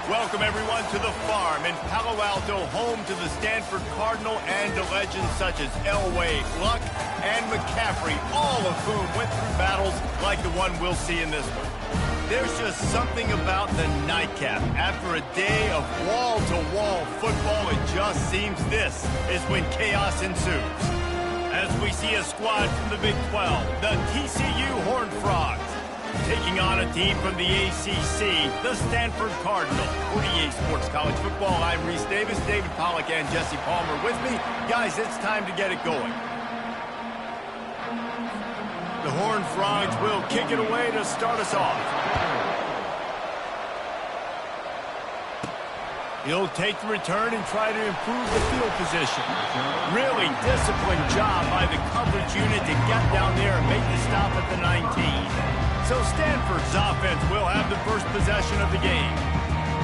Welcome, everyone, to the farm in Palo Alto, home to the Stanford Cardinal and to legends such as Elway, Luck, and McCaffrey, all of whom went through battles like the one we'll see in this one. There's just something about the nightcap. After a day of wall-to-wall football, it just seems this is when chaos ensues. As we see a squad from the Big 12, the TCU Horned Frogs, taking on a team from the ACC, the Stanford Cardinal. 48 Sports College Football, I'm Reese Davis, David Pollack, and Jesse Palmer with me. Guys, it's time to get it going. The Horned Frogs will kick it away to start us off. He'll take the return and try to improve the field position. Really disciplined job by the coverage unit to get down there and make the stop at the 19. So Stanford's offense will have the first possession of the game.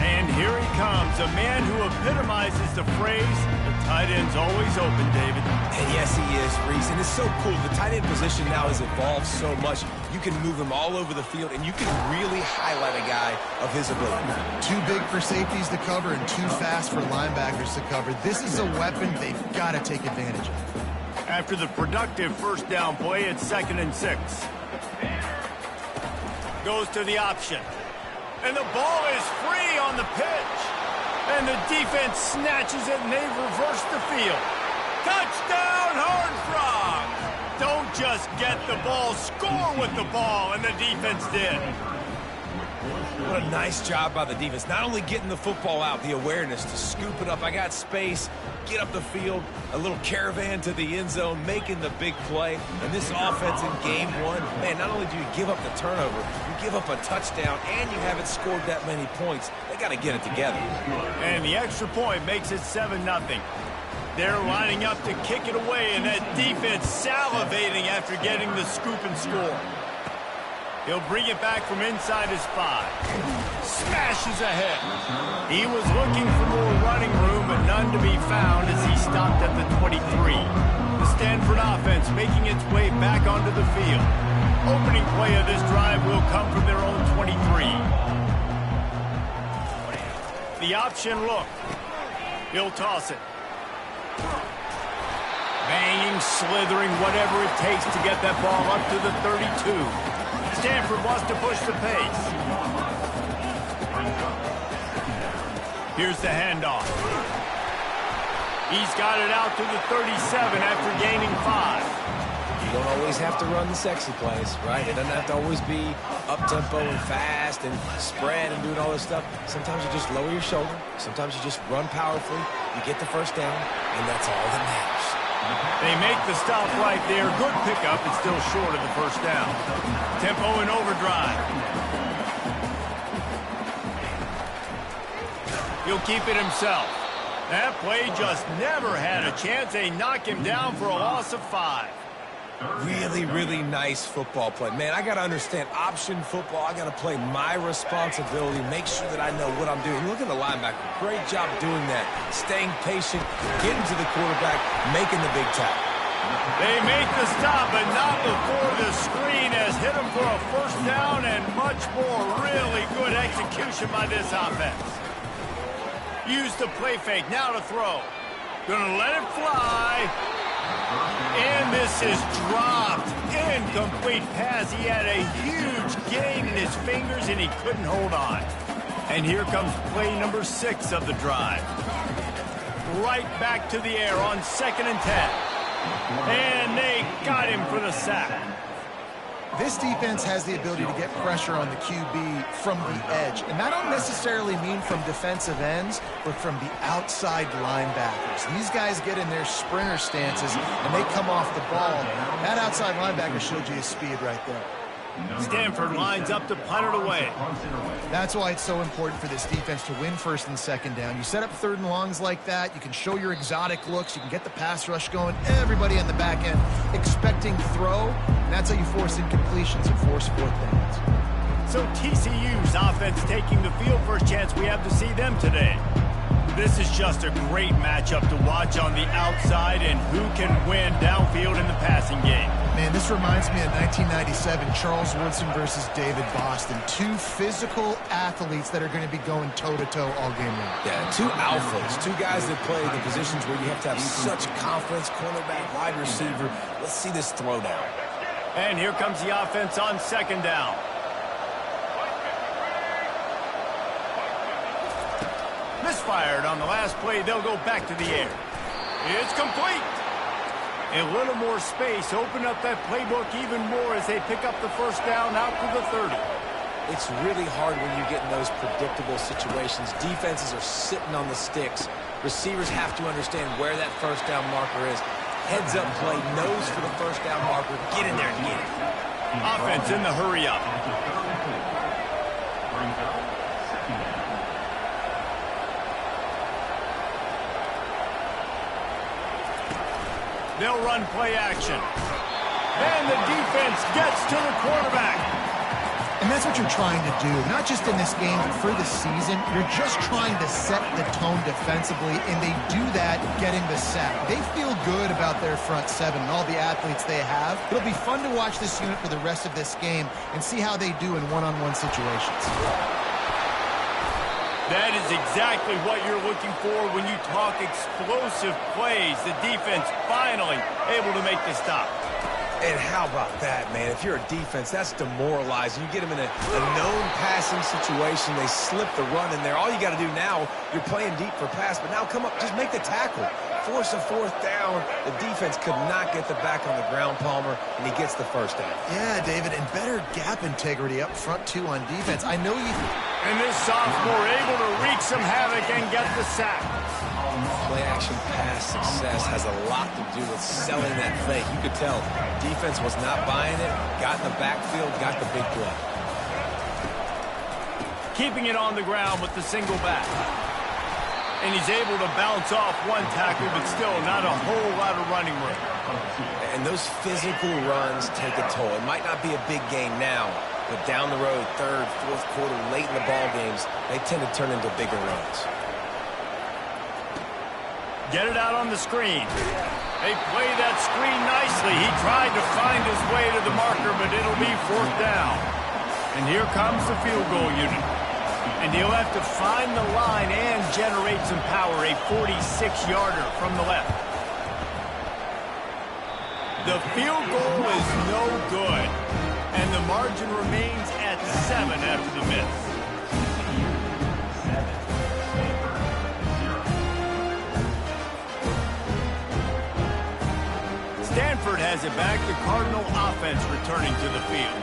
And here he comes, a man who epitomizes the phrase, the tight end's always open, David. And yes, he is, Reese. And it's so cool. The tight end position now has evolved so much. You can move him all over the field, and you can really highlight a guy of his ability. Too big for safeties to cover and too fast for linebackers to cover. This is a weapon they've got to take advantage of. After the productive first down play, it's 2nd and 6. Goes to the option. And the ball is free on the pitch. And the defense snatches it and they reverse the field. Touchdown, Horned Frogs! Don't just get the ball, score with the ball, and the defense did. What a nice job by the defense. Not only getting the football out, the awareness to scoop it up. I got space, get up the field, a little caravan to the end zone, making the big play. And this offense in game one, man, not only do you give up the turnover, you give up a touchdown, and you haven't scored that many points. They got to get it together. And the extra point makes it 7-0. They're lining up to kick it away, and that defense salivating after getting the scoop and score. He'll bring it back from inside his 5. Smashes ahead. He was looking for more running room, but none to be found as he stopped at the 23. The Stanford offense making its way back onto the field. Opening play of this drive will come from their own 23. The option look. He'll toss it. Banging, slithering, whatever it takes to get that ball up to the 32. Stanford wants to push the pace. Here's the handoff. He's got it out to the 37 after gaining 5. You don't always have to run the sexy plays, right? It doesn't have to always be up-tempo and fast and spread and doing all this stuff. Sometimes you just lower your shoulder. Sometimes you just run powerfully. You get the first down, and that's all that matters. They make the stop right there. Good pickup. It's still short of the first down. Tempo in overdrive. He'll keep it himself. That play just never had a chance. They knock him down for a loss of 5. Really, really nice football play. Man, I got to understand option football. I got to play my responsibility, make sure that I know what I'm doing. Look at the linebacker. Great job doing that. Staying patient, getting to the quarterback, making the big tackle. They make the stop, but not before the screen has hit him for a first down and much more. Really good execution by this offense. Use the play fake. Now to throw. Gonna let it fly. And this is dropped. Incomplete pass. He had a huge gain in his fingers, and he couldn't hold on. And here comes play number 6 of the drive. Right back to the air on 2nd and 10. And they got him for the sack. This defense has the ability to get pressure on the QB from the edge. And that don't necessarily mean from defensive ends, but from the outside linebackers. These guys get in their sprinter stances, and they come off the ball. That outside linebacker showed you his speed right there. Stanford lines up to punt it away. That's why it's so important for this defense to win 1st and 2nd down. You set up 3rd and longs like that. You can show your exotic looks. You can get the pass rush going. Everybody on the back end expecting throw. And that's how you force incompletions and force 4th downs. So TCU's offense taking the field. First chance we have to see them today. This is just a great matchup to watch on the outside, and who can win downfield in the passing game. Man, this reminds me of 1997, Charles Woodson versus David Boston. Two physical athletes that are going to be going toe-to-toe all game long. Yeah, two alphas, two guys that play the positions where you have to have such confidence, cornerback, wide receiver. Let's see this throwdown. And here comes the offense on second down. Misfired on the last play. They'll go back to the air. It's complete. A little more space. Open up that playbook even more as they pick up the first down out to the 30. It's really hard when you get in those predictable situations. Defenses are sitting on the sticks. Receivers have to understand where that first down marker is. Heads up play, nose for the first down marker. Get in there and get it. Offense in the hurry up. They'll run play action. And the defense gets to the quarterback. And that's what you're trying to do, not just in this game, but for the season. You're just trying to set the tone defensively, and they do that getting the sack. They feel good about their front seven and all the athletes they have. It'll be fun to watch this unit for the rest of this game and see how they do in one-on-one situations. That is exactly what you're looking for when you talk explosive plays. The defense finally able to make the stop. And how about that, man? If you're a defense, that's demoralizing. You get them in a known passing situation. They slip the run in there. All you got to do now, you're playing deep for pass, but now come up, just make the tackle. Force a fourth down. The defense could not get the back on the ground, Palmer, and he gets the first down. Yeah, David, and better gap integrity up front, too, on defense. I know you... And this sophomore able to wreak some havoc and get the sack. Play-action pass success has a lot to do with selling that fake. You could tell defense was not buying it, got in the backfield, got the big play. Keeping it on the ground with the single back. And he's able to bounce off one tackle, but still not a whole lot of running room. And those physical runs take a toll. It might not be a big game now, but down the road, third, fourth quarter, late in the ball games, they tend to turn into bigger runs. Get it out on the screen. They play that screen nicely. He tried to find his way to the marker, but it'll be fourth down. And here comes the field goal unit. And he'll have to find the line and generate some power, a 46-yarder from the left. The field goal is no good, and the margin remains at 7 after the miss. Stanford has it back. The Cardinal offense returning to the field.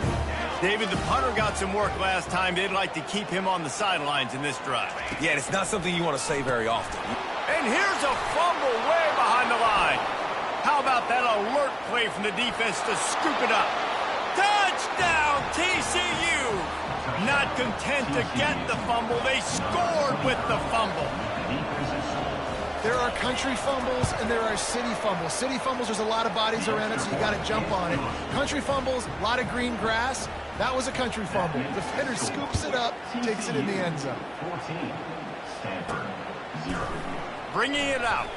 David, the punter got some work last time. They'd like to keep him on the sidelines in this drive. Yeah, it's not something you want to say very often. And here's a fumble way behind the line. How about that alert play from the defense to scoop it up? Touchdown, TCU! Not content to get the fumble, they scored with the fumble. There are country fumbles and there are city fumbles. City fumbles, there's a lot of bodies around it, so you got to jump on it. Country fumbles, a lot of green grass. That was a country fumble. The defender scoops it up, takes it in the end zone. Bringing it out.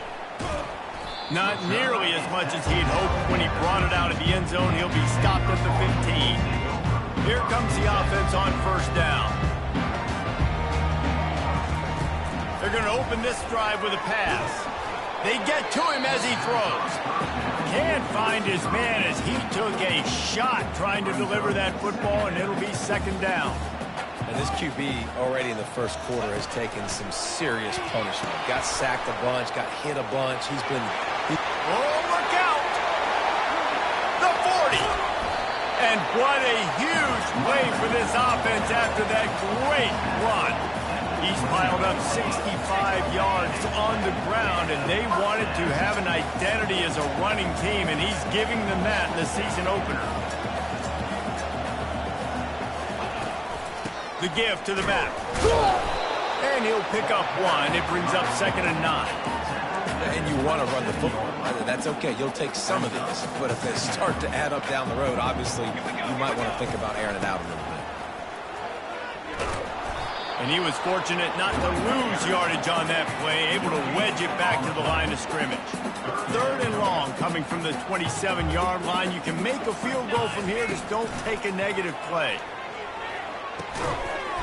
Not nearly as much as he'd hoped when he brought it out of the end zone. He'll be stopped at the 15. Here comes the offense on first down. They're going to open this drive with a pass. They get to him as he throws. Can't find his man as he took a shot trying to deliver that football, and it'll be second down. And this QB already in the first quarter has taken some serious punishment. Got sacked a bunch, got hit a bunch. He's been... Oh, look out! The 40! And what a huge play for this offense after that great run. He's piled up 65 yards on the ground, and they wanted to have an identity as a running team, and he's giving them that in the season opener. The give to the back. And he'll pick up one. It brings up 2nd and 9. And you want to run the football. That's okay. You'll take some of these. But if they start to add up down the road, obviously, you might want to think about airing it out a little bit. And he was fortunate not to lose yardage on that play, able to wedge it back to the line of scrimmage. 3rd and long coming from the 27-yard line. You can make a field goal from here, just don't take a negative play.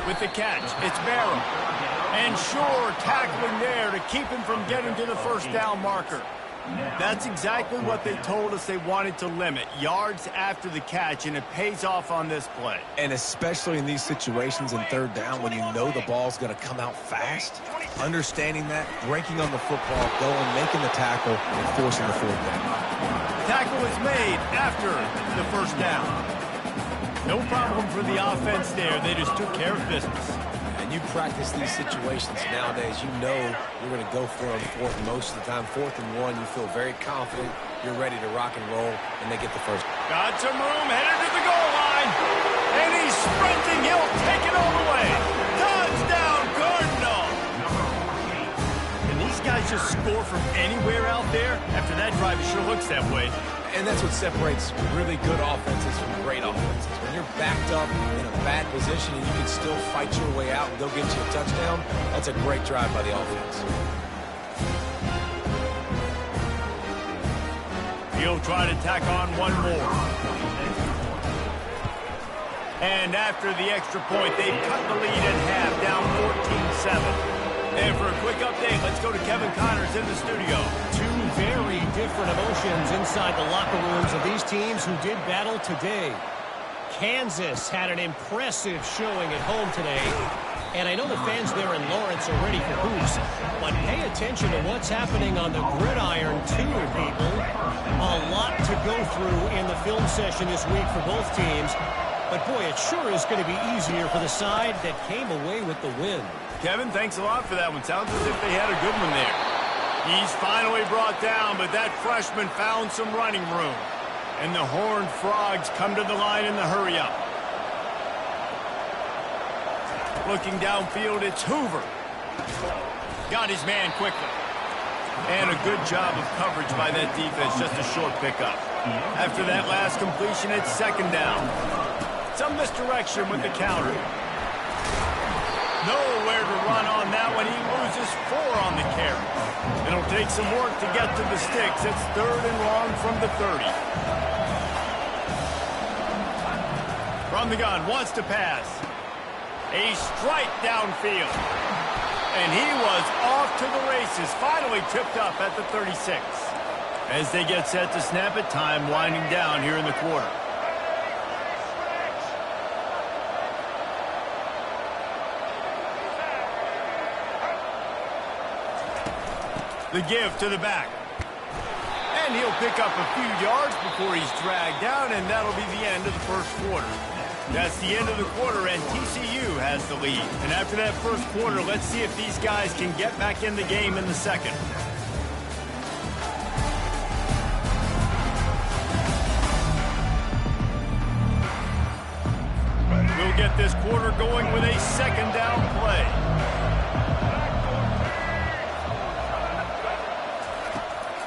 With the catch, it's Barrow. And Shore tackling there to keep him from getting to the first down marker. That's exactly what they told us they wanted to limit, yards after the catch, and it pays off on this play. And especially in these situations in 3rd down when you know the ball's going to come out fast, understanding that, breaking on the football, going, making the tackle, and forcing the 4th down. Tackle is made after the first down. No problem for the offense there. They just took care of business. And you practice these situations nowadays, you know you're going to go for them 4th most of the time. 4th and 1, you feel very confident. You're ready to rock and roll, and they get the first. Got some room, headed to the goal line. And he's sprinting. He'll take it all the way. Touchdown, Cardinal. Can these guys just score from anywhere out there? After that drive, it sure looks that way. And that's what separates really good offenses from great offenses. When you're backed up in a bad position and you can still fight your way out and go get you a touchdown, that's a great drive by the offense. He'll try to tack on one more. And after the extra point, they've cut the lead in half, down 14-7. And for a quick update, let's go to Kevin Connors in the studio. Two very different emotions inside the locker rooms of these teams who did battle today. Kansas had an impressive showing at home today. And I know the fans there in Lawrence are ready for hoops, but pay attention to what's happening on the gridiron too, people. A lot to go through in the film session this week for both teams. But boy, it sure is going to be easier for the side that came away with the win. Kevin, thanks a lot for that one. Sounds as if they had a good one there. He's finally brought down, but that freshman found some running room. And the Horned Frogs come to the line in the hurry-up. Looking downfield, it's Hoover. Got his man quickly. And a good job of coverage by that defense, just a short pickup. After that last completion, it's 2nd down. Some misdirection with the counter. Nowhere to run on that one. He loses 4 on the carry. It'll take some work to get to the sticks. It's 3rd and long from the 30. From the gun, wants to pass. A strike downfield. And he was off to the races. Finally tipped up at the 36. As they get set to snap it, time winding down here in the quarter. The give to the back. And he'll pick up a few yards before he's dragged down, and that'll be the end of the first quarter. That's the end of the quarter, and TCU has the lead. And after that first quarter, let's see if these guys can get back in the game in the second. We'll get this quarter going with a 2nd down play.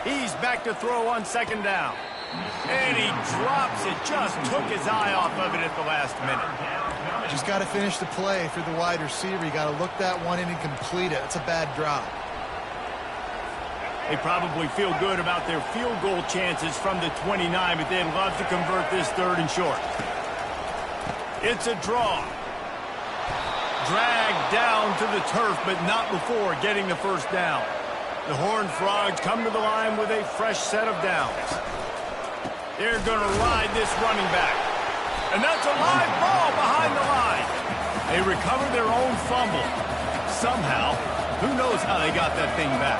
He's back to throw on 2nd down. And he drops it. Just took his eye off of it at the last minute. Just got to finish the play for the wide receiver. You got to look that one in and complete it. It's a bad drop. They probably feel good about their field goal chances from the 29, but they'd love to convert this 3rd and short. It's a draw. Dragged down to the turf, but not before getting the first down. The Horned Frogs come to the line with a fresh set of downs. They're going to ride this running back. And that's a live ball behind the line. They recover their own fumble. Somehow, who knows how they got that thing back.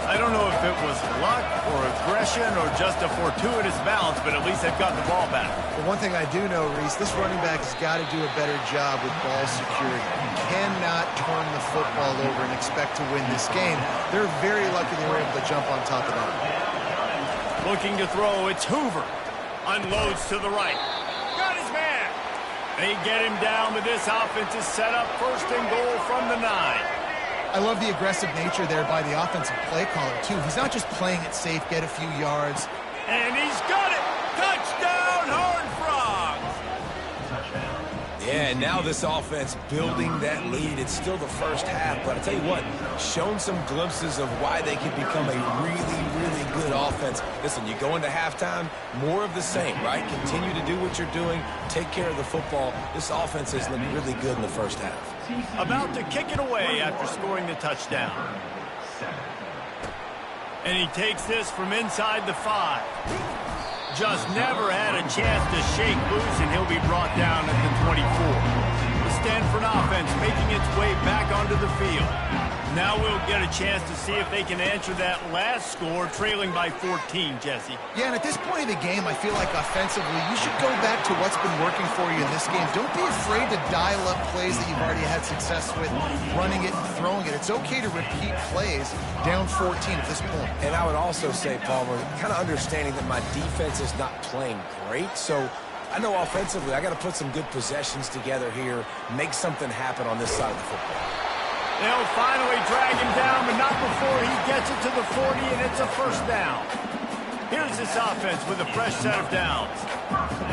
I don't know if it was luck or aggression or just a fortuitous bounce, but at least they've got the ball back. The one thing I do know, Reese, this running back has got to do a better job with ball security. You cannot turn the football over and expect to win this game. They're very lucky they were able to jump on top of that. Looking to throw, it's Hoover. Unloads to the right. Got his man. They get him down, but this offense is set up 1st and goal from the 9. I love the aggressive nature there by the offensive play caller, too. He's not just playing it safe, get a few yards. And he's got it! Touchdown, Horned Frogs! Yeah, and now this offense building that lead. It's still the first half, but I tell you what, shown some glimpses of why they can become a really, really good offense. Listen, you go into halftime, more of the same, right? Continue to do what you're doing, take care of the football. This offense has looked really good in the first half. About to kick it away after scoring the touchdown. And he takes this from inside the 5. Just never had a chance to shake loose, and he'll be brought down at the 24. The Stanford offense making its way back onto the field. Now we'll get a chance to see if they can answer that last score, trailing by 14, Jesse. Yeah, and at this point in the game, I feel like offensively, you should go back to what's been working for you in this game. Don't be afraid to dial up plays that you've already had success with, running it and throwing it. It's okay to repeat plays down 14 at this point. And I would also say, Palmer, kind of understanding that my defense is not playing great, so I know offensively I got to put some good possessions together here, make something happen on this side of the football. They'll finally drag him down, but not before he gets it to the 40, and it's a first down. Here's this offense with a fresh set of downs.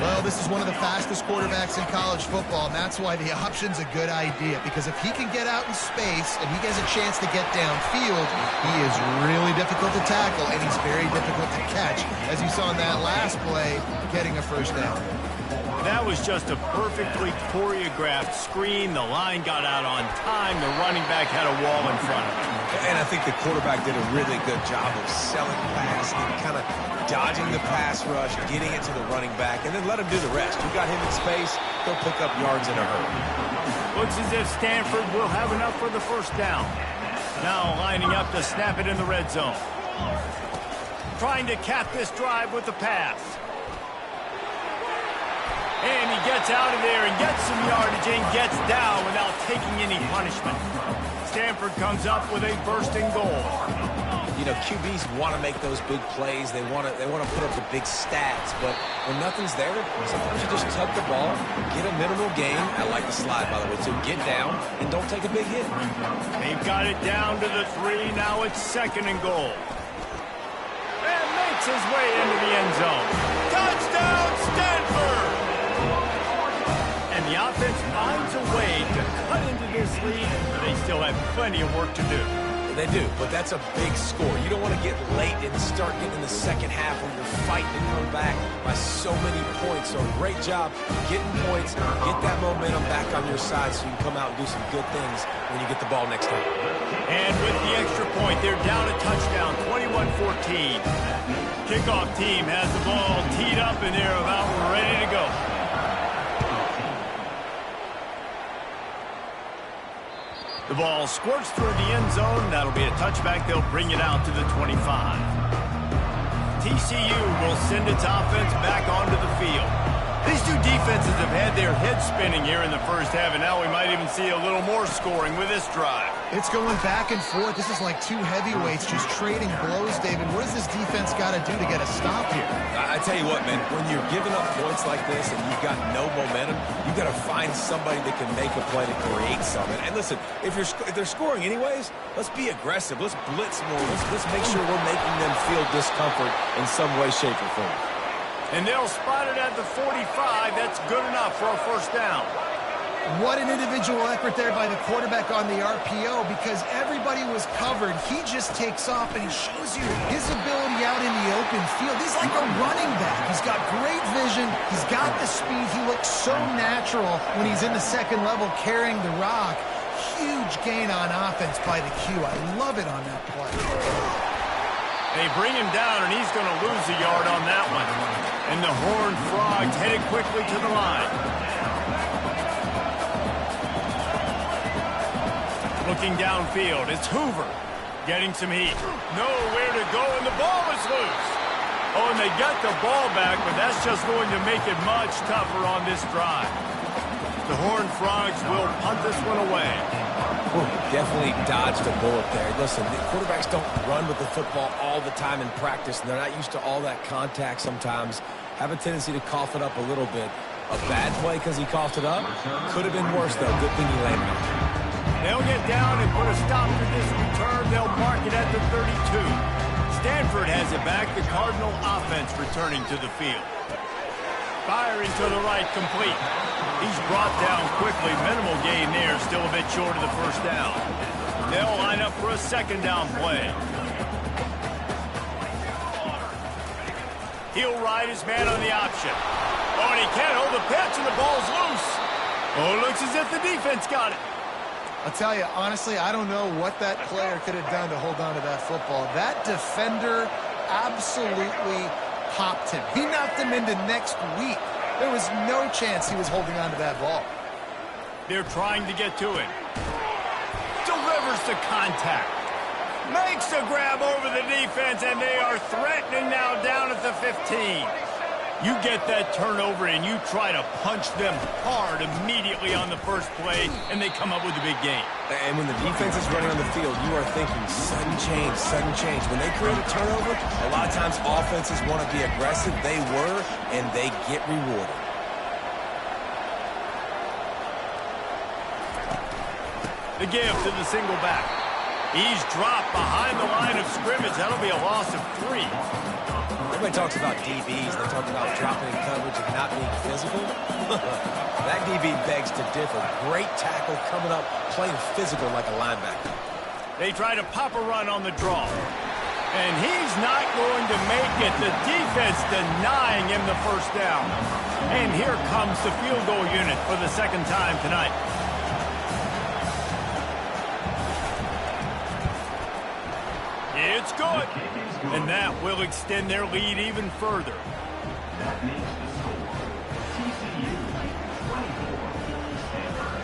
Well, this is one of the fastest quarterbacks in college football, and that's why the option's a good idea, because if he can get out in space and he gets a chance to get downfield, he is really difficult to tackle, and he's very difficult to catch, as you saw in that last play, getting a first down. That was just a perfectly choreographed screen. The line got out on time. The running back had a wall in front of him. And I think the quarterback did a really good job of selling pass and kind of dodging the pass rush, getting it to the running back, and then let him do the rest. You got him in space, he'll pick up yards in a hurry. Looks as if Stanford will have enough for the first down. Now lining up to snap it in the red zone. Trying to cap this drive with the pass. And he gets out of there and gets some yardage and gets down without taking any punishment. Stanford comes up with a first and goal. You know, QBs want to make those big plays. They want to put up the big stats. But when nothing's there, sometimes you just tuck the ball, get a minimal gain. I like the slide, by the way, too. Get down and don't take a big hit. They've got it down to the 3. Now it's second and goal. And makes his way into the end zone. Touchdown, Stanford! And the offense finds a way to cut into this lead, but they still have plenty of work to do. They do, but that's a big score. You don't want to get late and start getting in the second half when you're fighting to come back by so many points. So great job getting points, get that momentum back on your side so you can come out and do some good things when you get the ball next time. And with the extra point, they're down a touchdown, 21-14. Kickoff team has the ball teed up, and they're about ready to go. The ball squirts through the end zone. That'll be a touchback. They'll bring it out to the 25. TCU will send its offense back onto the field. These two defenses have had their heads spinning here in the first half, and now we might even see a little more scoring with this drive. It's going back and forth. This is like two heavyweights just trading blows, David. What does this defense got to do to get a stop here? I tell you what, man, when you're giving up points like this and you've got no momentum, you've got to find somebody that can make a play to create something. And listen, if they're scoring anyways, let's be aggressive. Let's blitz more. Let's make sure we're making them feel discomfort in some way, shape, or form. And they'll spot it at the 45. That's good enough for a first down. What an individual effort there by the quarterback on the RPO, because everybody was covered. He just takes off, and he shows you his ability out in the open field. He's like a running back. He's got great vision. He's got the speed. He looks so natural when he's in the second level carrying the rock. Huge gain on offense by the Q. I love it on that play. They bring him down, and he's going to lose a yard on that one. And the Horned Frogs headed quickly to the line. Looking downfield, it's Hoover getting some heat. Nowhere to go, and the ball is loose. Oh, and they got the ball back, but that's just going to make it much tougher on this drive. The Horned Frogs will punt this one away. Ooh, definitely dodged a bullet there. Listen, the quarterbacks don't run with the football all the time in practice, and they're not used to all that contact sometimes. Have a tendency to cough it up a little bit. A bad play because he coughed it up? Could have been worse, though. Good thing he landed it. They'll get down and put a stop to this return. They'll mark it at the 32. Stanford has it back. The Cardinal offense returning to the field. Firing to the right, complete. He's brought down quickly. Minimal gain there, still a bit short of the first down. They'll line up for a second down play. He'll ride his man on the option. Oh, and he can't hold the pitch, and the ball's loose. Oh, it looks as if the defense got it. I'll tell you, honestly, I don't know what that player could have done to hold on to that football. That defender absolutely popped him. He knocked him into next week. There was no chance he was holding on to that ball. They're trying to get to it. Delivers to contact. Makes a grab over the defense, and they are threatening now down at the 15. You get that turnover, and you try to punch them hard immediately on the first play, and they come up with a big gain. And when the defense is running on the field, you are thinking sudden change, sudden change. When they create a turnover, a lot of times offenses want to be aggressive. They were, and they get rewarded. The give to the single back. He's dropped behind the line of scrimmage. That'll be a loss of 3. Everybody talks about DBs. They talk about dropping in coverage and not being physical. That DB begs to differ. Great tackle coming up, playing physical like a linebacker. They try to pop a run on the draw. And he's not going to make it. The defense denying him the first down. And here comes the field goal unit for the second time tonight. It's good. And that will extend their lead even further. That makes the score TCU 24, Stanford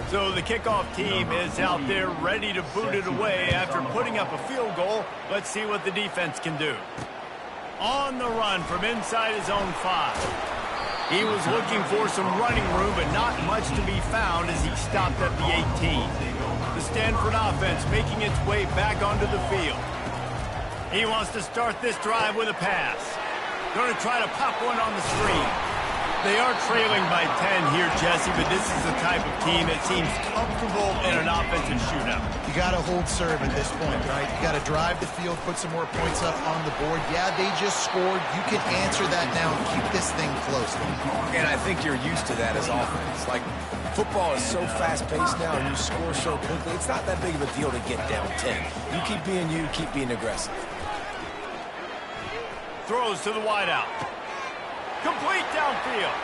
14. So the kickoff team is out there ready to boot it away after putting up a field goal. Let's see what the defense can do. On the run from inside his own 5. He was looking for some running room, but not much to be found as he stopped at the 18. The Stanford offense making its way back onto the field. He wants to start this drive with a pass. Going to try to pop one on the screen. They are trailing by 10 here, Jesse, but this is the type of team that seems comfortable in an offensive shootout. You got to hold serve at this point, right? You got to drive the field, put some more points up on the board. Yeah, they just scored. You can answer that now and keep this thing close. And I think you're used to that as offense. Like, football is so fast-paced now and you score so quickly, it's not that big of a deal to get down 10. You keep being you, keep being aggressive. Throws to the wideout. Complete downfield.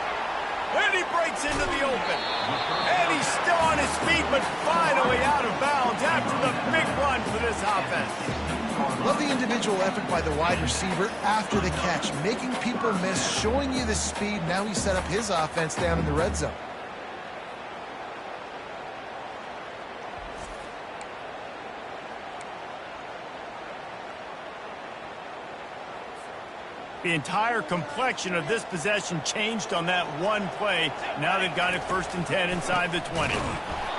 And he breaks into the open. And he's still on his feet, but finally out of bounds after the big run for this offense. Love the individual effort by the wide receiver after the catch, making people miss, showing you the speed. Now he set up his offense down in the red zone. The entire complexion of this possession changed on that one play. Now they've got it 1st and 10 inside the 20.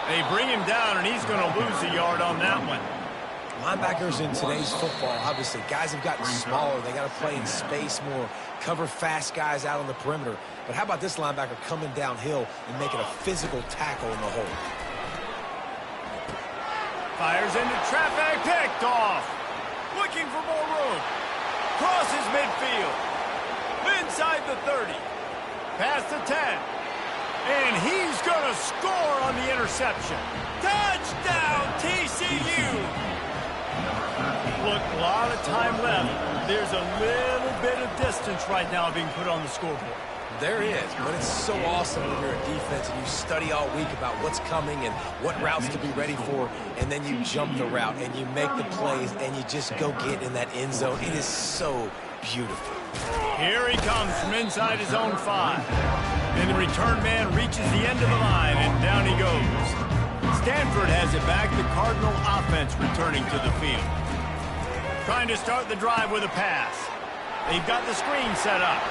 They bring him down, and he's going to lose a yard on that one. Linebackers in today's football, obviously, guys have gotten smaller. They got to play in space more, cover fast guys out on the perimeter. But how about this linebacker coming downhill and making a physical tackle in the hole? Fires into traffic, picked off. Looking for more room. Crosses midfield. Inside the 30. Past the 10. And he's going to score on the interception. Touchdown, TCU! Look, a lot of time left. There's a little bit of distance right now being put on the scoreboard. There is, but it's so awesome when you're a defense and you study all week about what's coming and what routes to be ready for, and then you jump the route and you make the plays and you just go get in that end zone. It is so beautiful. Here he comes from inside his own 5. And the return man reaches the end of the line, and down he goes. Stanford has it back. The Cardinal offense returning to the field. Trying to start the drive with a pass. They've got the screen set up.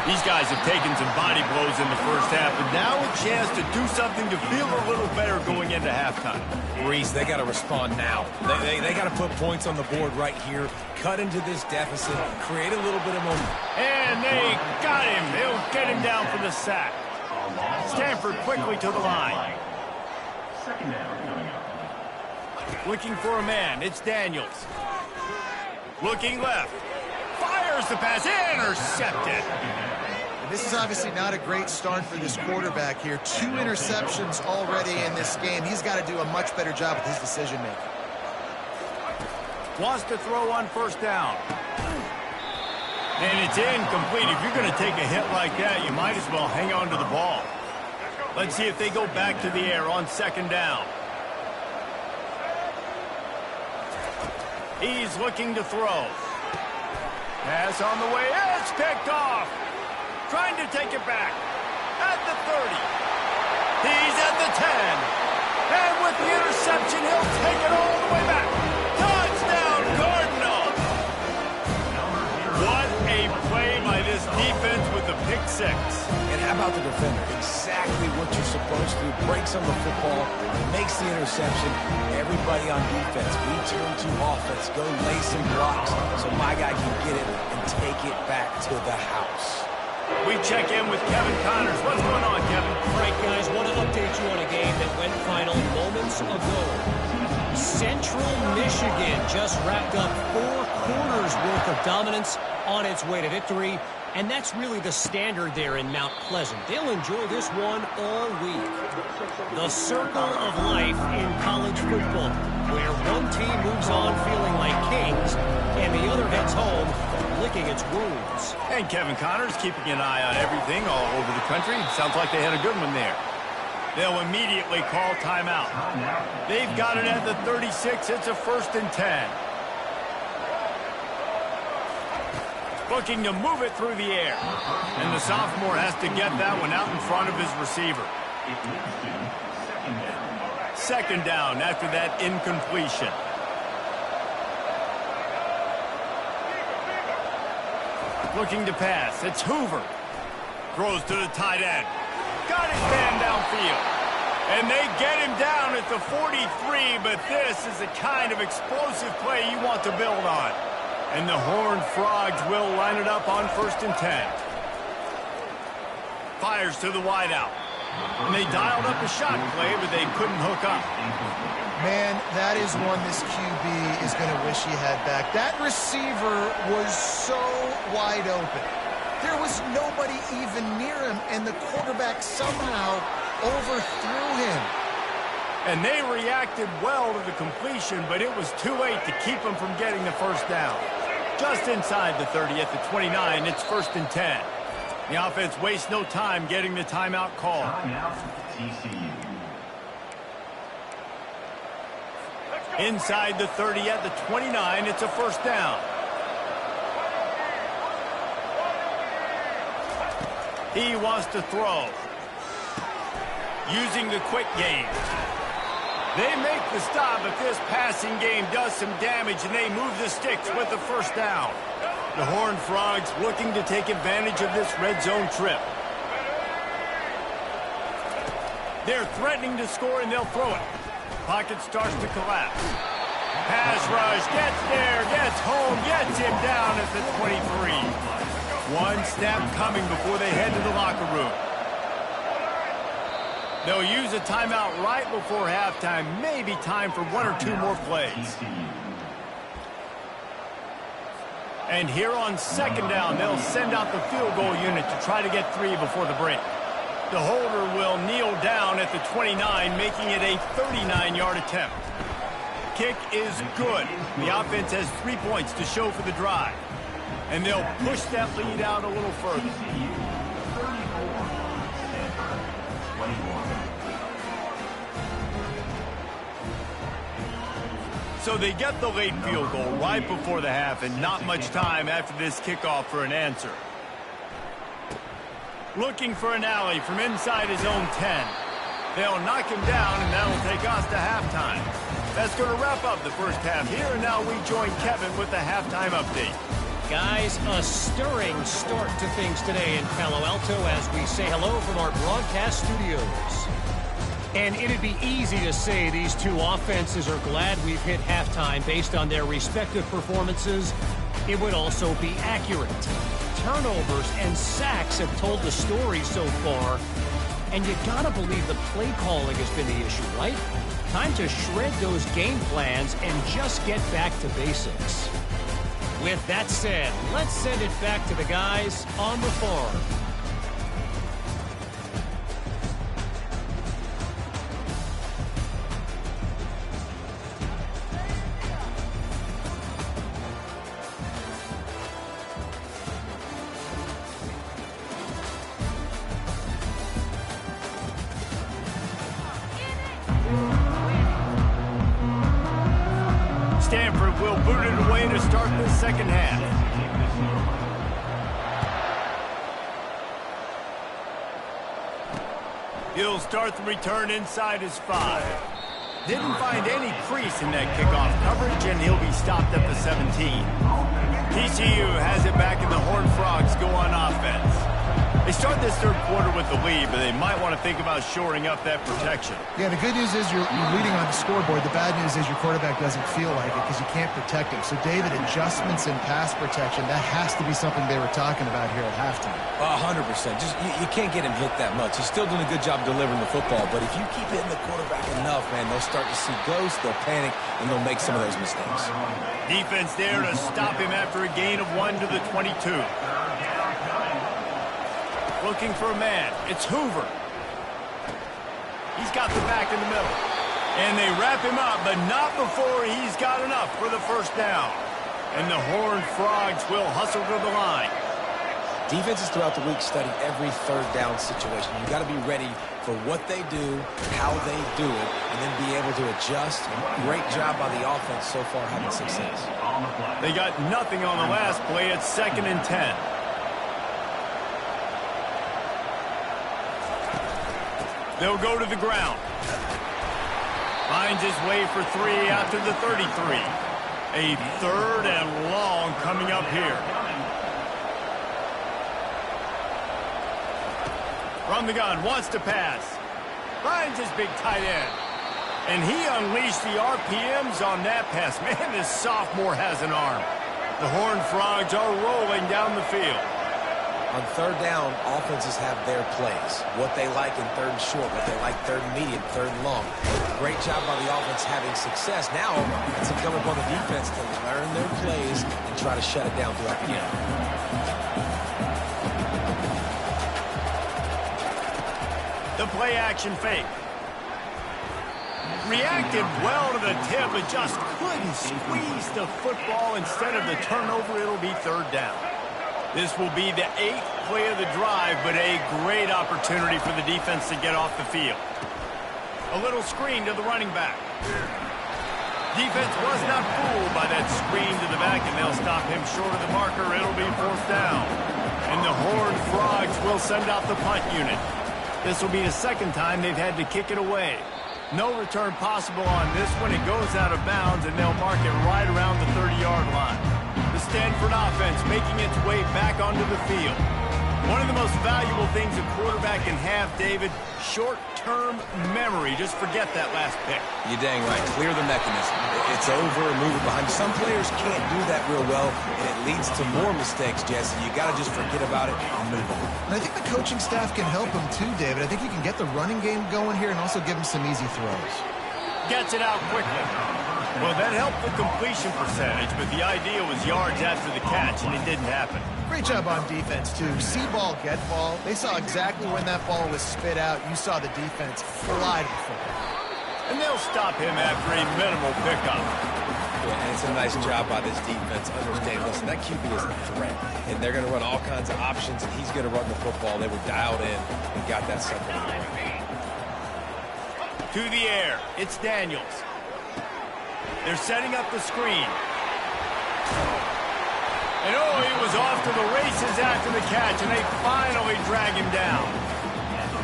These guys have taken some body blows in the first half, and now a chance to do something to feel a little better going into halftime. Reese, they got to respond now. They got to put points on the board right here, cut into this deficit, create a little bit of momentum. And they got him. They'll get him down for the sack. Stanford quickly to the line. Second down coming up. Looking for a man. It's Daniels. Looking left. There's the pass, intercepted. This is obviously not a great start for this quarterback here. 2 interceptions already in this game. He's got to do a much better job with his decision-making. Wants to throw on first down. And it's incomplete. If you're going to take a hit like that, you might as well hang on to the ball. Let's see if they go back to the air on second down. He's looking to throw. Pass on the way. It's picked off. Trying to take it back. At the 30. He's at the 10. And with the interception, he'll take it all the way back. Touchdown, Cardinals! What a play by this defense with the pick 6. And how about the defender? Exactly what you're supposed to do. Breaks on the football, makes the interception. Everybody on defense, we turn to offense. Go lay some blocks so my guy can get it and take it back to the house. We check in with Kevin Connors. What's going on, Kevin? All right, guys, want to update you on a game that went final moments ago. Central Michigan just wrapped up 4 quarters worth of dominance on its way to victory, and that's really the standard there in Mount Pleasant. They'll enjoy this one all week. The circle of life in college football, where one team moves on feeling like kings, and the other heads home licking its wounds. And Kevin Connors keeping an eye on everything all over the country. Sounds like they had a good one there. They'll immediately call timeout. They've got it at the 36. It's a 1st and 10. Looking to move it through the air. And the sophomore has to get that one out in front of his receiver. Second down after that incompletion. Looking to pass. It's Hoover. Throws to the tight end. Got his man downfield. And they get him down at the 43, but this is the kind of explosive play you want to build on. And the Horned Frogs will line it up on 1st and 10. Fires to the wideout. And they dialed up a shot play, but they couldn't hook up. Man, that is one this QB is going to wish he had back. That receiver was so wide open. There was nobody even near him, and the quarterback somehow overthrew him. And they reacted well to the completion, but it was too late to keep them from getting the first down. Just inside the 30 at the 29, it's 1st and 10. The offense wastes no time getting the timeout call. TCU. Inside the 30 at the 29, it's a 1st down. He wants to throw. Using the quick game. They make the stop, but this passing game does some damage, and they move the sticks with the 1st down. The Horned Frogs looking to take advantage of this red zone trip. They're threatening to score, and they'll throw it. Pocket starts to collapse. Pass rush, gets there, gets home, gets him down at the 23. One snap coming before they head to the locker room. They'll use a timeout right before halftime. Maybe time for 1 or 2 more plays. And here on 2nd down, they'll send out the field goal unit to try to get 3 before the break. The holder will kneel down at the 29, making it a 39-yard attempt. Kick is good. The offense has 3 points to show for the drive. And they'll push that lead out a little further. So they get the late field goal right before the half, and not much time after this kickoff for an answer. Looking for an alley from inside his own 10. They'll knock him down, and that'll take us to halftime. That's going to wrap up the first half here, and now we join Kevin with the halftime update. Guys, a stirring start to things today in Palo Alto as we say hello from our broadcast studios. And it'd be easy to say these two offenses are glad we've hit halftime based on their respective performances. It would also be accurate. Turnovers and sacks have told the story so far. And you gotta believe the play calling has been the issue, right? Time to shred those game plans and just get back to basics. With that said, let's send it back to the guys on the farm. Stanford will boot it away to start the second half. He'll start the return inside his 5. Didn't find any crease in that kickoff coverage, and he'll be stopped at the 17. TCU has it back, and the Horned Frogs go on offense. They start this third quarter with the lead, but they might want to think about shoring up that protection. Yeah, the good news is you're leading on the scoreboard. The bad news is your quarterback doesn't feel like it because you can't protect him. So, David, adjustments in pass protection, that has to be something they were talking about here at halftime. 100%. Just you can't get him hit that much. He's still doing a good job delivering the football, but if you keep hitting the quarterback enough, man, they'll start to see ghosts, they'll panic, and they'll make some of those mistakes. Defense there to stop him after a gain of 1 to the 22. Looking for a man. It's Hoover. He's got the back in the middle. And they wrap him up, but not before he's got enough for the first down. And the Horned Frogs will hustle to the line. Defenses throughout the week study every third down situation. You got to be ready for what they do, how they do it, and then be able to adjust. Great job by the offense so far having success. They got nothing on the last play. It's 2nd and 10. They'll go to the ground. Finds his way for 3 out to the 33. A 3rd and long coming up here. From the gun, wants to pass. Finds his big tight end. And he unleashed the RPMs on that pass. Man, this sophomore has an arm. The Horned Frogs are rolling down the field. On third down, offenses have their plays. What they like in 3rd and short, what they like 3rd and medium, 3rd and long. Great job by the offense having success. Now, it's incumbent upon the defense to learn their plays and try to shut it down throughout the game. The play action fake. Reacted well to the tip, but just couldn't squeeze the football. Instead of the turnover, it'll be 3rd down. This will be the 8th play of the drive, but a great opportunity for the defense to get off the field. A little screen to the running back. Defense was not fooled by that screen to the back, and they'll stop him short of the marker. It'll be 4th down. And the Horned Frogs will send out the punt unit. This will be the 2nd time they've had to kick it away. No return possible on this one. It goes out of bounds, and they'll mark it right around the 30-yard line. The Stanford offense making its way back onto the field. One of the most valuable things a quarterback can have, David, short-term memory. Just forget that last pick. You're dang right. Clear the mechanism. It's over and move it behind you. Some players can't do that real well, and it leads to more mistakes, Jesse. You got to just forget about it and move on. And I think the coaching staff can help him too, David. I think you can get the running game going here and also give him some easy throws. Gets it out quickly. Well, that helped the completion percentage, but the idea was yards after the catch, and it didn't happen. Great job on defense, too. See ball, get ball. They saw exactly when that ball was spit out. You saw the defense fly to the football. And they'll stop him after a minimal pickup. Yeah, and it's a nice job by this defense. Understand, listen, that QB is a threat, and they're going to run all kinds of options, and he's going to run the football. They were dialed in and got that second. To the air, it's Daniels. They're setting up the screen. And oh, he was off to the races after the catch, and they finally drag him down.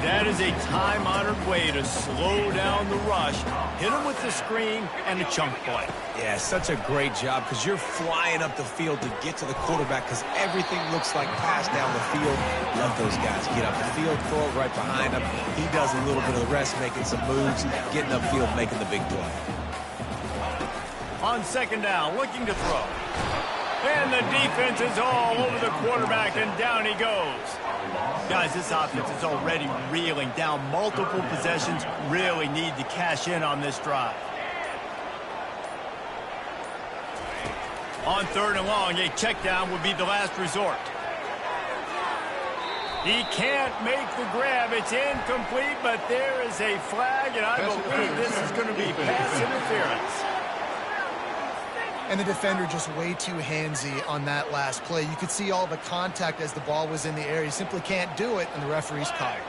That is a time-honored way to slow down the rush, hit him with the screen, and a chunk play. Yeah, such a great job because you're flying up the field to get to the quarterback because everything looks like pass down the field. Let those guys get up the field, throw it right behind him. He does a little bit of the rest, making some moves, getting upfield, making the big play. On 2nd down, looking to throw. And the defense is all over the quarterback, and down he goes. Guys, this offense is already reeling down multiple possessions. Really need to cash in on this drive. On 3rd and long, a check down would be the last resort. He can't make the grab. It's incomplete, but there is a flag, and I believe this is going to be pass interference. And the defender just way too handsy on that last play. You could see all the contact as the ball was in the air. He simply can't do it, and the referee's caught it.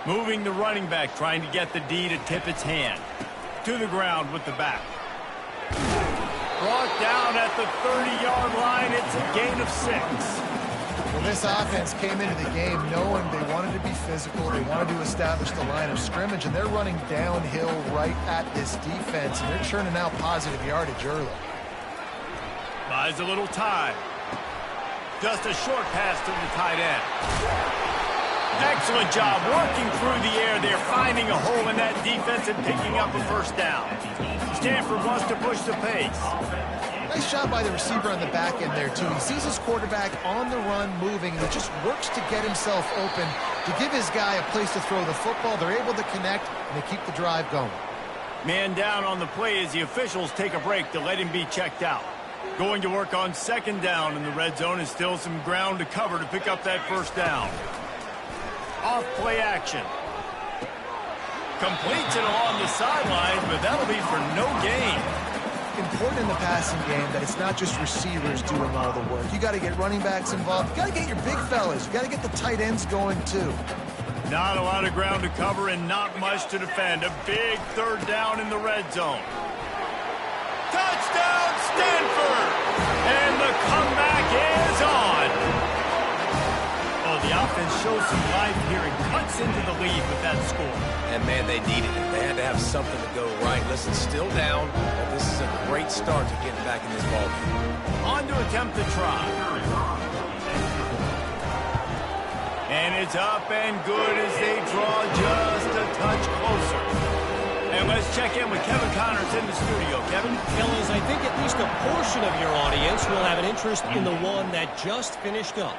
Moving the running back, trying to get the D to tip its hand. To the ground with the back. Brought down at the 30-yard line. It's a gain of 6. Well, this offense came into the game knowing they wanted to be physical. They wanted to establish the line of scrimmage, and they're running downhill right at this defense, and they're churning out positive yardage early. Buys a little time. Just a short pass to the tight end. Excellent job working through the air there, finding a hole in that defense and picking up a first down. Stanford wants to push the pace. Nice job by the receiver on the back end there, too. He sees his quarterback on the run moving, and he just works to get himself open to give his guy a place to throw the football. They're able to connect, and they keep the drive going. Man down on the play as the officials take a break to let him be checked out. Going to work on 2nd down in the red zone, and still some ground to cover to pick up that first down. Off play action. Completes it along the sidelines, but that'll be for no gain. Important in the passing game that it's not just receivers doing all the work. You got to get running backs involved. You got to get your big fellas. You got to get the tight ends going too. Not a lot of ground to cover and not much to defend. A big 3rd down in the red zone. Touchdown, Stanford! And the comeback is on. Oh, the offense shows some life here and cuts into the lead with that score. And, man, they needed it. They had to have something to go right. Listen, still down, but this is a great start to getting back in this ballgame. On to attempt the try. And it's up and good as they draw just a touch closer. And let's check in with Kevin Connors in the studio. Kevin? Fellas, I think at least a portion of your audience will have an interest in the one that just finished up.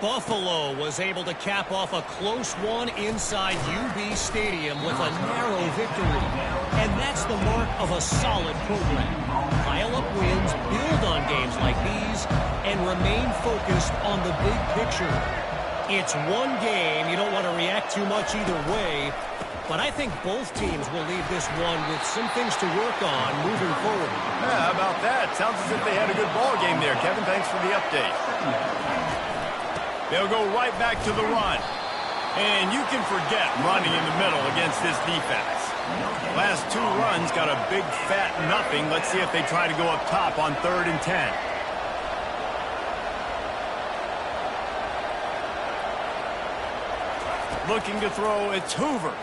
Buffalo was able to cap off a close one inside UB Stadium with a narrow victory. And that's the mark of a solid program. Pile up wins, build on games like these, and remain focused on the big picture. It's one game. You don't want to react too much either way. But I think both teams will leave this one with some things to work on moving forward. Yeah, how about that? Sounds as if they had a good ball game there, Kevin. Thanks for the update. They'll go right back to the run. And you can forget running in the middle against this defense. Last 2 runs got a big fat nothing. Let's see if they try to go up top on 3rd and 10. Looking to throw, it's Hoover.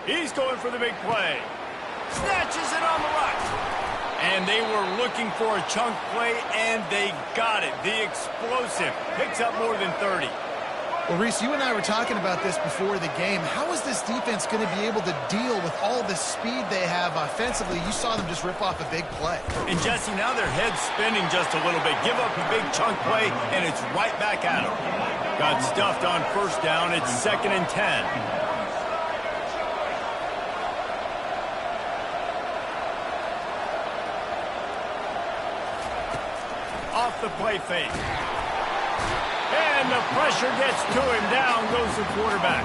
He's going for the big play. Snatches it on the right. And they were looking for a chunk play, and they got it. The explosive picks up more than 30. Well, Reese, you and I were talking about this before the game. How is this defense going to be able to deal with all the speed they have offensively? You saw them just rip off a big play. And, Jesse, now their head's spinning just a little bit. Give up a big chunk play, and it's right back at them. Got stuffed on 1st down. It's 2nd and 10. Off the play fake. And the pressure gets to him. Down goes the quarterback.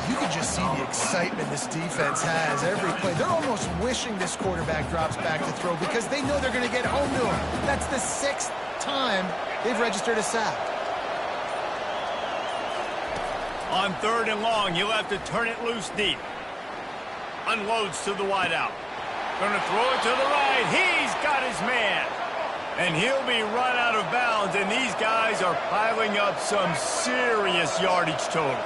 You can just see the excitement this defense has every play. They're almost wishing this quarterback drops back to throw because they know they're going to get home to him. That's the 6th time they've registered a sack. On 3rd and long, he'll have to turn it loose deep. Unloads to the wideout. Going to throw it to the right. He's got his man. And he'll be run out of bounds, and these guys are piling up some serious yardage totals.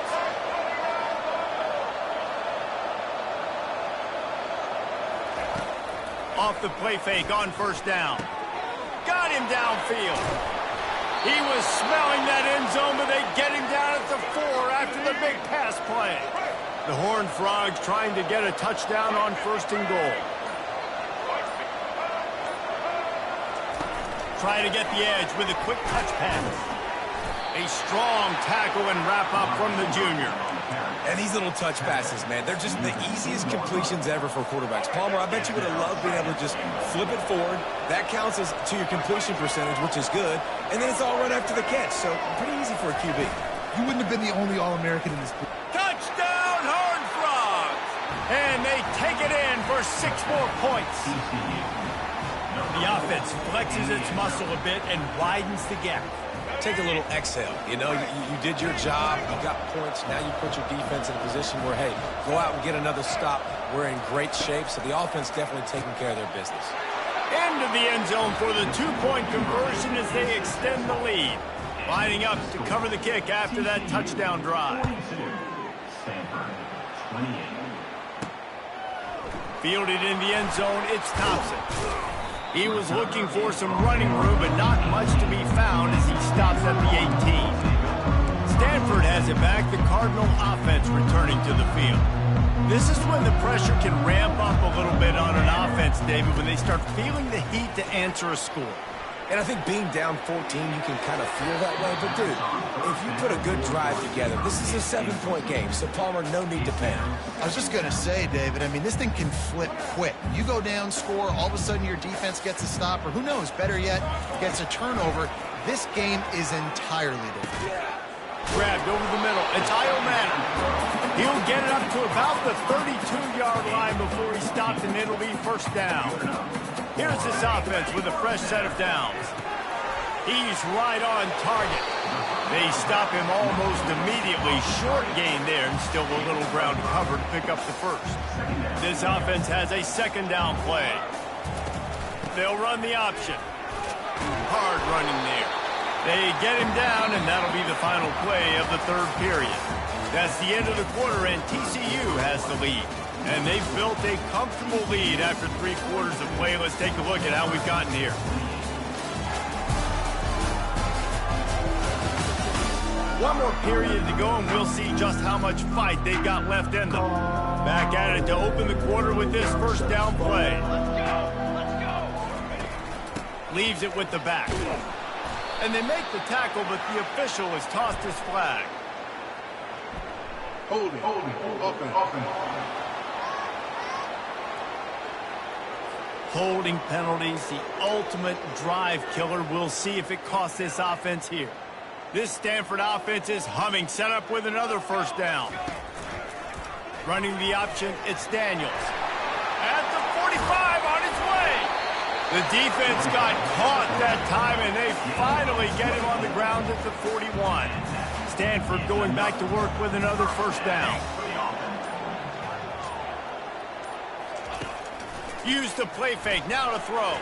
Off the play fake on 1st down. Got him downfield. He was smelling that end zone, but they get him down at the 4 after the big pass play. The Horned Frogs trying to get a touchdown on 1st and goal. Trying to get the edge with a quick touch pass. A strong tackle and wrap-up from the junior. And these little touch passes, man, they're just the easiest completions ever for quarterbacks. Palmer, I bet you would have loved being able to just flip it forward. That counts as to your completion percentage, which is good. And then it's all right after the catch, so pretty easy for a QB. You wouldn't have been the only All-American in this pool. Touchdown, Horned Frogs! And they take it in for 6 more points. The offense flexes its muscle a bit and widens the gap. Take a little exhale. You know, you did your job. You got points. Now you put your defense in a position where, hey, go out and get another stop. We're in great shape, so the offense definitely taking care of their business. Into the end zone for the 2-point conversion as they extend the lead. Lining up to cover the kick after that touchdown drive. Stanford, 28. Fielded in the end zone, it's Thompson. He was looking for some running room, but not much to be found as he stops at the 18. Stanford has it back, the Cardinal offense returning to the field. This is when the pressure can ramp up a little bit on an offense, David, when they start feeling the heat to answer a score. And I think being down 14, you can kind of feel that way. But, dude, if you put a good drive together, this is a 7-point game. So, Palmer, no need to panic. I was just going to say, David, I mean, this thing can flip quick. You go down, score, all of a sudden your defense gets a stop, or who knows, better yet, gets a turnover. This game is entirely different. Grabbed over the middle. It's Iomana. He'll get it up to about the 32-yard line before he stopped, and it'll be first down. Here's this offense with a fresh set of downs. He's right on target. They stop him almost immediately. Short gain there, and still a little ground covered to pick up the first. This offense has a second down play. They'll run the option. Hard running there. They get him down, and that'll be the final play of the third period. That's the end of the quarter, and TCU has the lead. And they've built a comfortable lead after 3 quarters of play. Let's take a look at how we've gotten here. One more period to go, and we'll see just how much fight they've got left in them. Back at it to open the quarter with this first down play. Leaves it with the back. And they make the tackle, but the official has tossed his flag. Holding. Holding penalties, the ultimate drive killer. We'll see if it costs this offense here. This Stanford offense is humming, set up with another first down. Running the option, it's Daniels. At the 45, on his way. The defense got caught that time, and they finally get him on the ground at the 41. Stanford going back to work with another first down. Use the play fake, now to throw.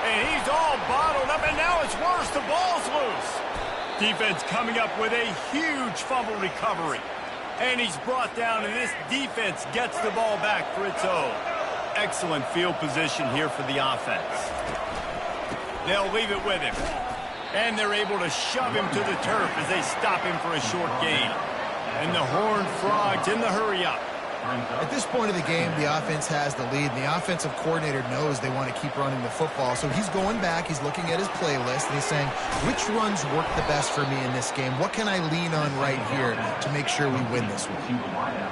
And he's all bottled up, and now it's worse. The ball's loose. Defense coming up with a huge fumble recovery. And he's brought down, and this defense gets the ball back for its own. Excellent field position here for the offense. They'll leave it with him. And they're able to shove him to the turf as they stop him for a short gain. And the Horned Frogs in the hurry-up. At this point of the game, the offense has the lead, and the offensive coordinator knows they want to keep running the football. So he's going back, he's looking at his playlist, and he's saying, which runs work the best for me in this game? What can I lean on right here to make sure we win this one?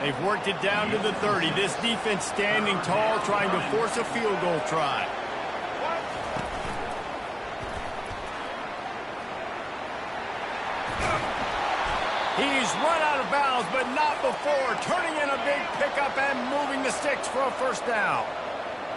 They've worked it down to the 30. This defense standing tall, trying to force a field goal try. He's run out of bounds, but not before. Turning in a big pickup and moving the sticks for a first down.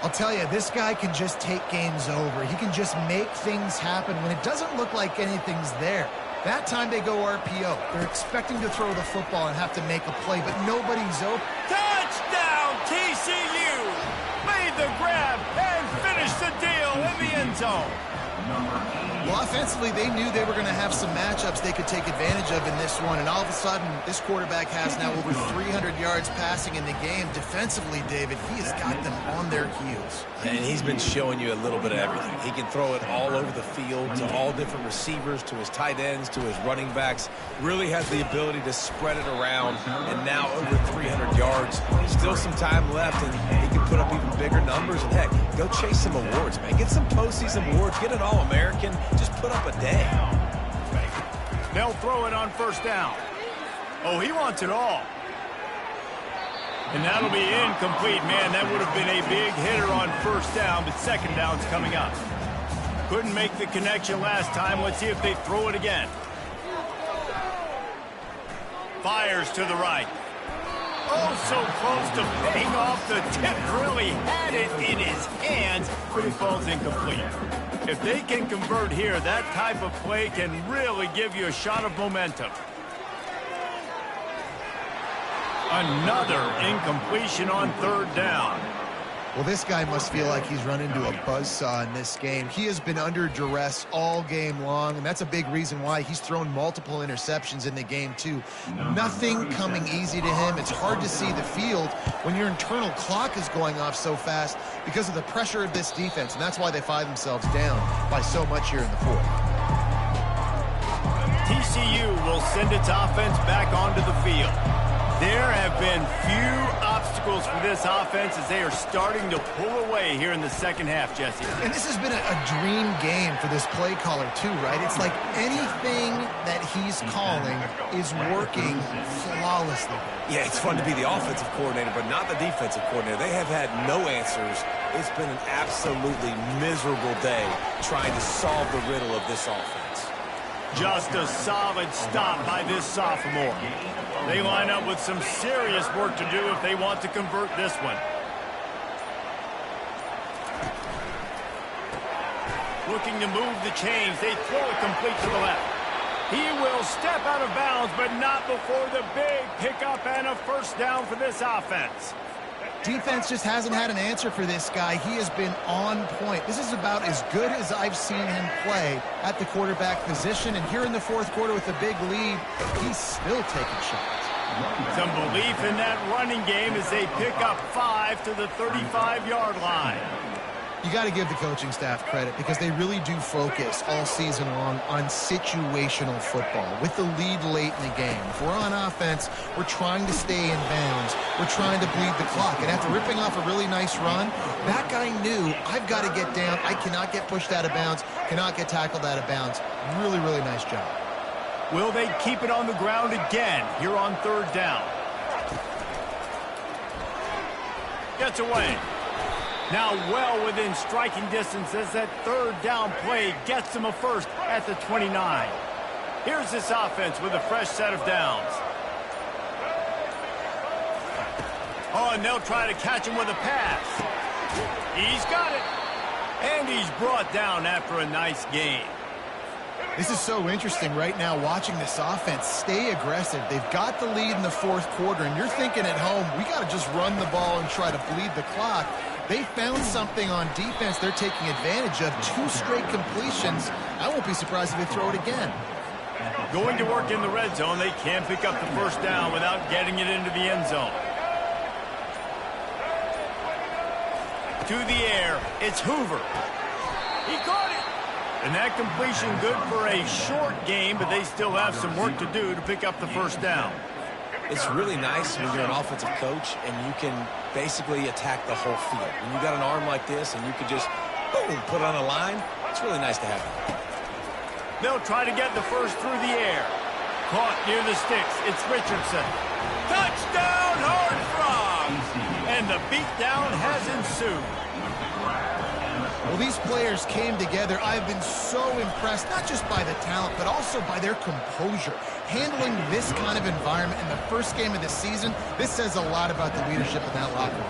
I'll tell you, this guy can just take games over. He can just make things happen when it doesn't look like anything's there. That time they go RPO. They're expecting to throw the football and have to make a play, but nobody's open. Touchdown, TCU! Made the grab and finished the deal in the end zone. Well, offensively, they knew they were going to have some matchups they could take advantage of in this one, and all of a sudden, this quarterback has now over 300 yards passing in the game. Defensively, David, he has got them on their heels. And he's been showing you a little bit of everything. He can throw it all over the field to all different receivers, to his tight ends, to his running backs. Really has the ability to spread it around, and now over 300 yards. Still some time left, and he can put up even bigger numbers. And, heck, go chase some awards, man. Get some postseason awards. Get an All-American. Just put up a day. They'll throw it on first down. Oh, he wants it all. And that'll be incomplete. Man, that would have been a big hitter on first down, but second down's coming up. Couldn't make the connection last time. Let's see if they throw it again. Fires to the right. Oh, so close to paying off. The tip really had it in his hands, but it falls incomplete. If they can convert here, that type of play can really give you a shot of momentum. Another incompletion on third down. Well, this guy must feel like he's run into a buzzsaw in this game. He has been under duress all game long, and that's a big reason why he's thrown multiple interceptions in the game, too. Nothing coming easy to him. It's hard to see the field when your internal clock is going off so fast because of the pressure of this defense, and that's why they find themselves down by so much here in the fourth. TCU will send its offense back onto the field. There have been few obstacles for this offense as they are starting to pull away here in the second half, Jesse. And this has been a dream game for this play caller, too, right? It's like anything that he's calling is working flawlessly. Yeah, it's fun to be the offensive coordinator, but not the defensive coordinator. They have had no answers. It's been an absolutely miserable day trying to solve the riddle of this offense. Just a solid stop by this sophomore. They line up with some serious work to do if they want to convert this one. Looking to move the chains. They throw it complete to the left. He will step out of bounds, but not before the big pickup and a first down for this offense. Defense just hasn't had an answer for this guy. He has been on point. This is about as good as I've seen him play at the quarterback position. And here in the fourth quarter with a big lead, he's still taking shots. Some belief in that running game as they pick up 5 to the 35-yard line. You got to give the coaching staff credit because they really do focus all season long on situational football with the lead late in the game. If we're on offense, we're trying to stay in bounds. We're trying to bleed the clock. And after ripping off a really nice run, that guy knew, I've got to get down. I cannot get pushed out of bounds, cannot get tackled out of bounds. Really, really nice job. Will they keep it on the ground again here on third down? Gets away. Now well within striking distance as that third down play gets them a first at the 29. Here's this offense with a fresh set of downs. Oh, and they'll try to catch him with a pass. He's got it. And he's brought down after a nice gain. This is so interesting right now watching this offense stay aggressive. They've got the lead in the fourth quarter, and you're thinking at home, we got to just run the ball and try to bleed the clock. They found something on defense they're taking advantage of. 2 straight completions. I won't be surprised if they throw it again. Going to work in the red zone. They can't pick up the first down without getting it into the end zone. To the air. It's Hoover. He caught it. And that completion good for a short game, but they still have some work to do to pick up the first down. It's really nice when you're an offensive coach and you can basically attack the whole field. When you got an arm like this and you can just, boom, put on a line, it's really nice to have it. They'll try to get the first through the air. Caught near the sticks. It's Richardson. Touchdown, Horned Frogs! And the beatdown has ensued. Well, these players came together. I've been so impressed, not just by the talent, but also by their composure. Handling this kind of environment in the first game of the season, this says a lot about the leadership in that locker room.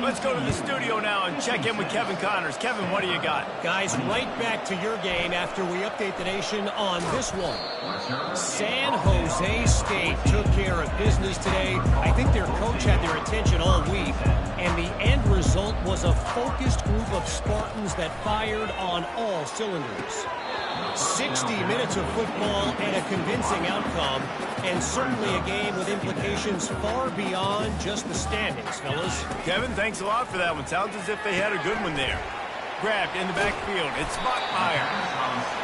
Let's go to the studio now and check in with Kevin Connors. Kevin, what do you got? Guys, right back to your game after we update the nation on this one. San Jose State took care of business today. I think their coach had their attention all week, and the end result was a focused group of Spartans that fired on all cylinders. 60 minutes of football and a convincing outcome, and certainly a game with implications far beyond just the standings, fellas. Kevin, thanks a lot for that one. Sounds as if they had a good one there. Grabbed in the backfield. It's Bachmeier.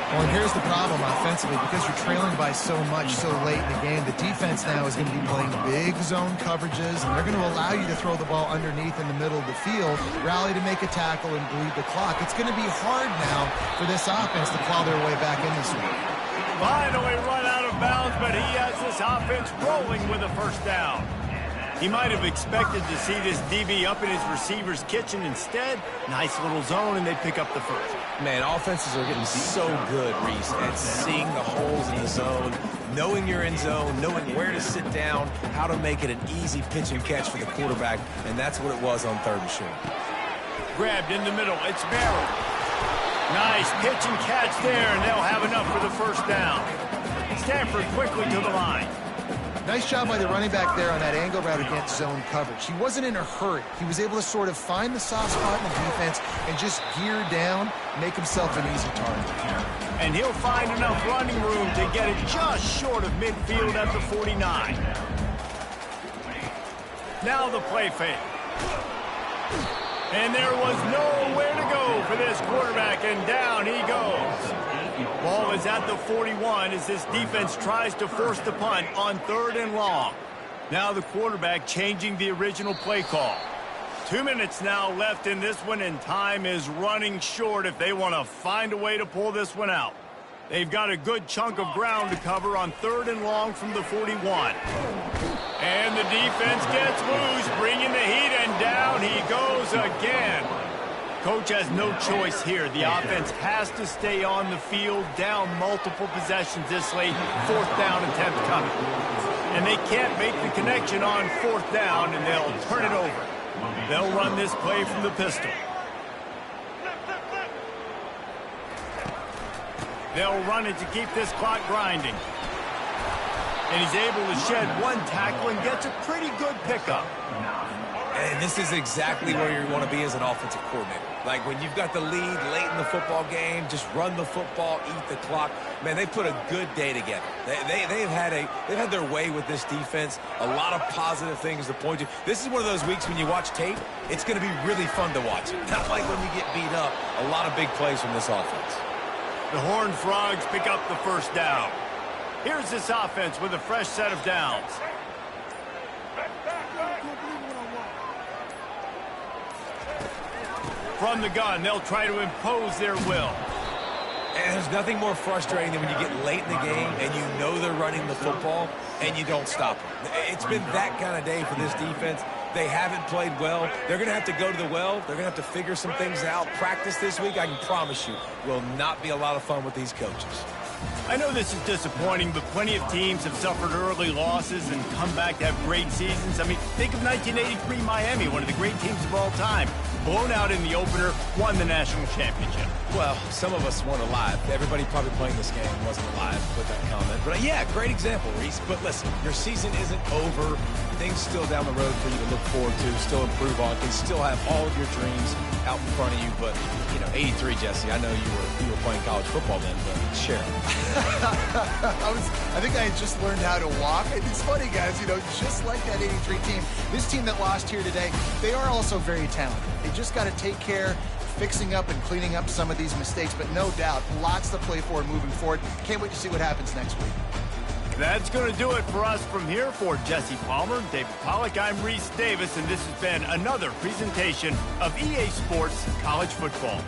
Well, and here's the problem offensively. Because you're trailing by so much so late in the game, the defense now is going to be playing big zone coverages, and they're going to allow you to throw the ball underneath in the middle of the field, rally to make a tackle, and bleed the clock. It's going to be hard now for this offense to claw their way back in this one. Finally run out of bounds, but he has this offense rolling with a first down. He might have expected to see this DB up in his receiver's kitchen. Instead, nice little zone, and they pick up the first. Man, offenses are getting so good, Reese, at seeing the holes in the zone, knowing you're in zone, knowing where to sit down, how to make it an easy pitch and catch for the quarterback, and that's what it was on 3rd and short. Grabbed in the middle. It's Merrill. Nice pitch and catch there, and they'll have enough for the first down. Stanford quickly to the line. Nice job by the running back there on that angle route against zone coverage. He wasn't in a hurry. He was able to sort of find the soft spot in the defense and just gear down, make himself an easy target. And he'll find enough running room to get it just short of midfield at the 49. Now the play fake. And there was nowhere to go for this quarterback, and down he goes. Ball is at the 41 as this defense tries to force the punt on 3rd and long. Now the quarterback changing the original play call. 2 minutes now left in this one, and time is running short if they want to find a way to pull this one out. They've got a good chunk of ground to cover on 3rd and long from the 41. And the defense gets loose, bringing the heat, and down he goes again. Coach has no choice here. The offense has to stay on the field, down multiple possessions this late. 4th down attempt coming. And they can't make the connection on 4th down, and they'll turn it over. They'll run this play from the pistol. They'll run it to keep this clock grinding. And he's able to shed one tackle and gets a pretty good pickup. And this is exactly where you want to be as an offensive coordinator. Like when you've got the lead late in the football game, just run the football, eat the clock. Man, they put a good day together. They've had their way with this defense. A lot of positive things to point to. This is one of those weeks when you watch tape, it's going to be really fun to watch it. Not like when you get beat up. A lot of big plays from this offense. The Horned Frogs pick up the first down. Here's this offense with a fresh set of downs. From the gun, they'll try to impose their will. And there's nothing more frustrating than when you get late in the game and you know they're running the football and you don't stop them. It's been that kind of day for this defense. They haven't played well. They're going to have to go to the well. They're going to have to figure some things out. Practice this week, I can promise you, will not be a lot of fun with these coaches. I know this is disappointing, but plenty of teams have suffered early losses and come back to have great seasons. I mean, think of 1983 Miami, one of the great teams of all time. Blown out in the opener, won the national championship. Well, some of us weren't alive. Everybody probably playing this game wasn't alive with that comment. But yeah, great example, Reese. But listen, your season isn't over. Things still down the road for you to look forward to, still improve on, can still have all of your dreams out in front of you. But, you know, 83, Jesse, I know you were playing college football then, but share it. I think I had just learned how to walk. It's funny, guys, you know, just like that 83 team, this team that lost here today, they are also very talented. They just got to take care, fixing up and cleaning up some of these mistakes, but no doubt, lots to play for moving forward. Can't wait to see what happens next week. That's going to do it for us from here. For Jesse Palmer, David Pollack, I'm Reese Davis, and this has been another presentation of EA Sports College Football.